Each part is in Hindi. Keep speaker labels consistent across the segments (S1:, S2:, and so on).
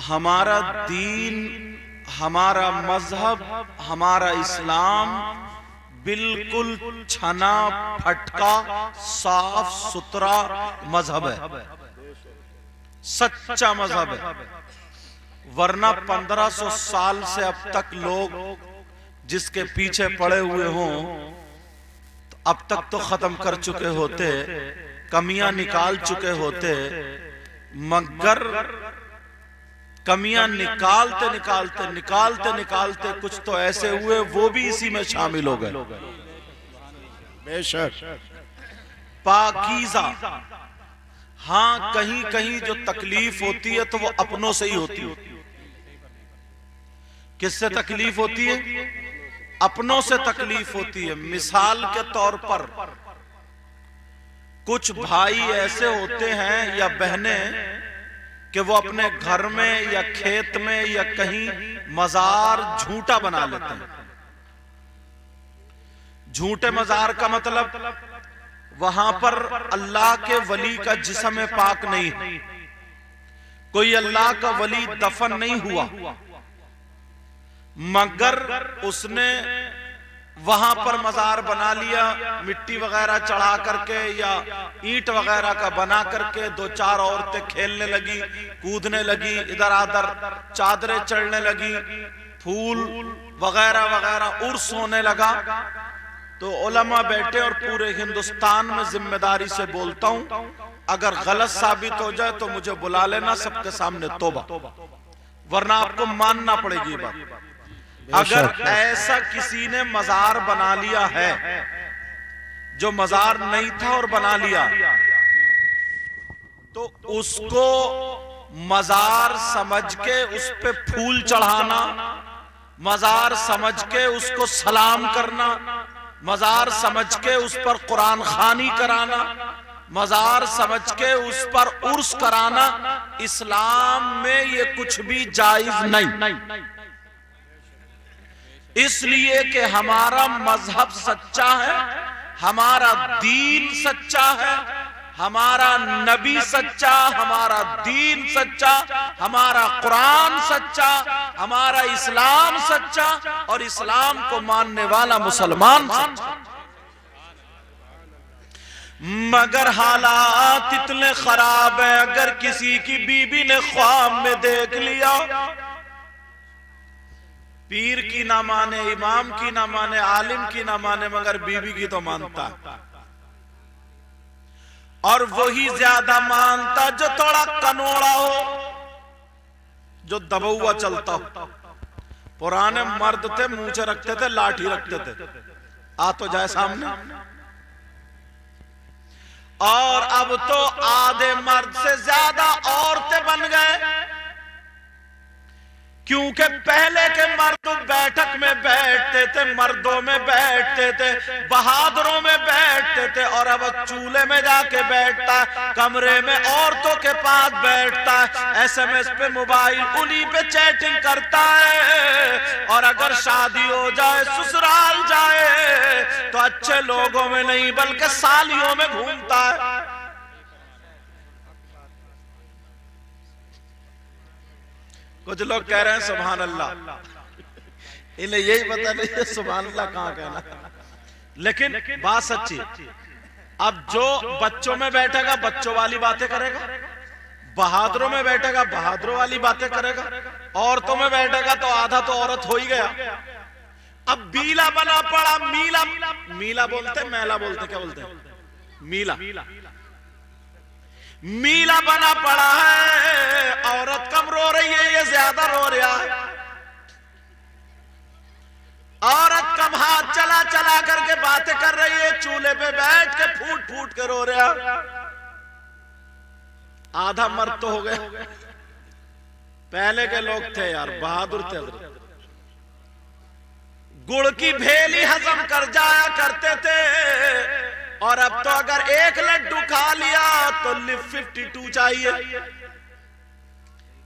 S1: हमारा दीन, हमारा मजहब, हमारा इस्लाम बिल्कुल छना फटका साफ सुथरा मजहब है, सच्चा मजहब है। वरना 1500 साल से अब तक लोग जिसके पीछे पड़े हुए हों तो अब तक तो खत्म कर चुके होते, कमियां निकाल चुके होते, मगर कमियां निकालते निकालते निकालते निकालते कुछ तो ऐसे हुए वो भी इसी में शामिल हो गए।
S2: बेशक
S1: पाकीज़ा, हाँ कहीं कहीं जो तकलीफ होती है तो वो अपनों से ही होती है। किससे तकलीफ होती है? अपनों से तकलीफ होती है। मिसाल के तौर पर कुछ भाई ऐसे होते हैं या बहनें कि वो अपने घर में या खेत में या कहीं मजार झूठा बना लेते हैं। झूठे मजार का मतलब वहां पर अल्लाह के वली का जिस्म पाक नहीं है, कोई अल्लाह का वली दफन नहीं हुआ, मगर उसने वहां पर मजार बना लिया, मिट्टी वगैरह चढ़ा करके या ईंट वगैरह का बना करके। दो चार औरतें खेलने लगी, कूदने लगी, इधर आधर चादरें चढ़ने लगी, फूल वगैरह वगैरह उर्स होने लगा। तो उलमा बैठे और पूरे हिंदुस्तान में जिम्मेदारी से बोलता हूं, अगर गलत साबित हो जाए तो मुझे बुला लेना सबके सामने तोबा, वरना आपको मानना पड़ेगी बात। अगर ऐसा किसी ने मजार बना लिया है जो मजार नहीं था और बना लिया, तो उसको मजार समझ के उस पे फूल चढ़ाना, मजार समझ के उसको सलाम करना, मजार समझ के उस पर कुरान खानी कराना, मजार समझ के उस पर उर्स कराना, इस्लाम में ये कुछ भी जायज नहीं। इसलिए कि हमारा मजहब सच्चा है, हमारा दीन सच्चा है, हमारा नबी सच्चा, हमारा दीन सच्चा, हमारा कुरान सच्चा, हमारा इस्लाम सच्चा और इस्लाम को मानने वाला मुसलमान सच्चा। मगर हालात इतने खराब है, अगर किसी की बीबी ने ख्वाब में देख लिया, पीर की ना माने, इमाम की ना माने, आलिम की ना माने, मगर बीबी की तो मानता, और वही ज्यादा मानता जो थोड़ा कनोड़ा हो, जो दबा चलता हो। पुराने मर्द थे, मूंछें रखते थे, लाठी रखते थे, आ तो जाए सामने। और अब तो आधे मर्द से ज्यादा औरतें बन गए, क्योंकि पहले के मर्द बैठक में बैठते थे, मर्दों में बैठते थे, बहादुरों में बैठते थे, और अब चूल्हे में जाके बैठता है, कमरे में औरतों के पास बैठता है, एसएमएस पे, मोबाइल, उन्हीं पे चैटिंग करता है। और अगर शादी हो जाए, ससुराल जाए, तो अच्छे लोगों में नहीं बल्कि सालियों में घूमता है। कुछ लोग कह रहे हैं सुभान अल्लाह, इन्हें यही पता नहीं है सुभान अल्लाह कहां कहना, लेकिन बात सच्ची। अब जो बच्चों में बैठेगा बच्चों वाली बातें करेगा, बहादुरों में बैठेगा बहादुरों वाली बातें करेगा, औरतों में बैठेगा तो आधा तो औरत हो ही गया। अब बीला बना पड़ा, मीला, मीला बोलते, मैला बोलते, क्या बोलते हैं, मीला, मीला बना पड़ा है। औरत कम रो रही है, ये ज्यादा रो रहा है। औरत कम हाथ चला चला करके बातें कर रही है, चूल्हे पे बैठ के फूट फूट के रो रहा। आधा मर्द तो हो गए। पहले के लोग थे यार, बहादुर थे, गुड़ की भेली हजम कर जाया करते थे, और अब तो अगर एक लड्डू खा लिया तो 52 चाहिए,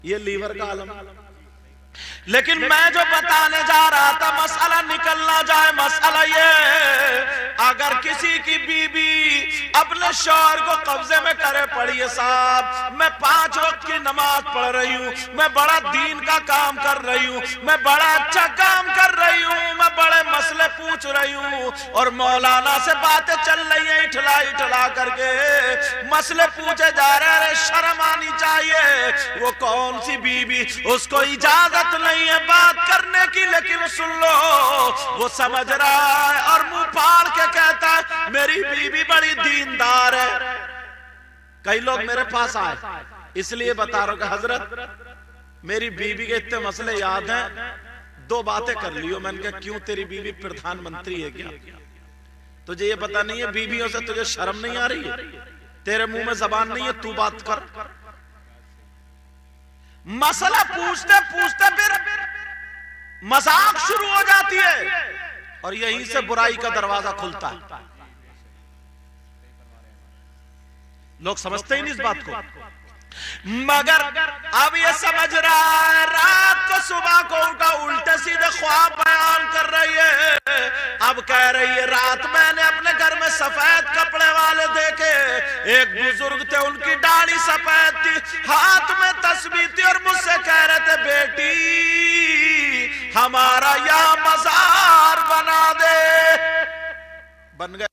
S1: ये लीवर का आलम। लेकिन मैं जो बताने जा रहा था, मसला निकल ना जाए, मसला ये अगर किसी की बीबी अपने शौहर को कब्जे में करे, पढ़िए साहब मैं 5 वक्त की नमाज पढ़ रही हूँ, मैं बड़ा दीन का काम कर रही हूँ, मैं बड़ा अच्छा काम कर रही हूँ, मैं बड़े मसले पूछ रही हूँ, और मौलाना से बातें चल रही हैं इठला इठला करके मसले पूछे जा रहे हैं, शर्म आनी चाहिए। वो कौन सी बीबी, उसको इजाजत नहीं है बात करने की, लेकिन सुन लो वो समझ रहा है और मुंह फाड़ के कहता है मेरी बीबी बड़ी दीनदार है। कई लोग मेरे पास आए, इसलिए बता रहा हूं कि हजरत मेरी बीबी के इतने मसले याद हैं, 2 बातें कर लियो। मैंने कहा क्यों, तेरी बीबी प्रधानमंत्री है क्या? तुझे ये पता नहीं है बीवियों से तुझे शर्म नहीं आ रही है? तेरे मुंह में जबान नहीं है, तू बात कर। मसला पूछते पूछते फिर मजाक शुरू हो जाती है और यहीं से बुराई का दरवाजा खुलता है। लोग समझते ही नहीं इस बात को, मगर अब ये समझ रहा है रात को सुबह को उठा उल्टे सीधे ख्वाब बयान कर रही है। अब कह रही है रात मैंने अपने घर में सफेद कपड़े वाले देखे, एक बुजुर्ग थे उनकी दाढ़ी सफेद थी, हाथ में तस्बीह थी और मुझसे कह रहे थे बेटी हमारा यहाँ मजार बना दे। बन गए।